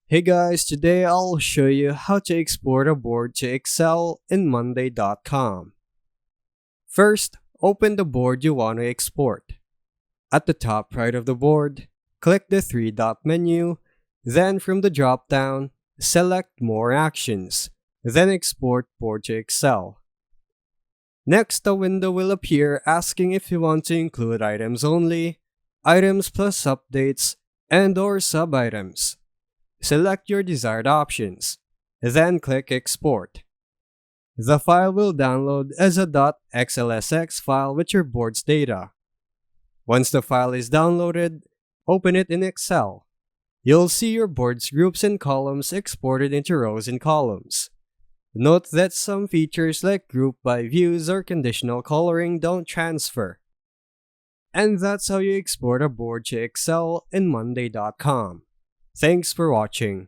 Hey guys, today I'll show you how to export a board to Excel in Monday.com. First, open the board you want to export. At the top right of the board, click the three-dot menu, then from the drop-down, select More Actions, then Export Board to Excel. Next, a window will appear asking if you want to include items only, items plus updates, and/or sub-items. Select your desired options, then click Export. The file will download as a .xlsx file with your board's data. Once the file is downloaded, open it in Excel. You'll see your board's groups and columns exported into rows and columns. Note that some features like group by views or conditional coloring don't transfer. And that's how you export a board to Excel in Monday.com. Thanks for watching.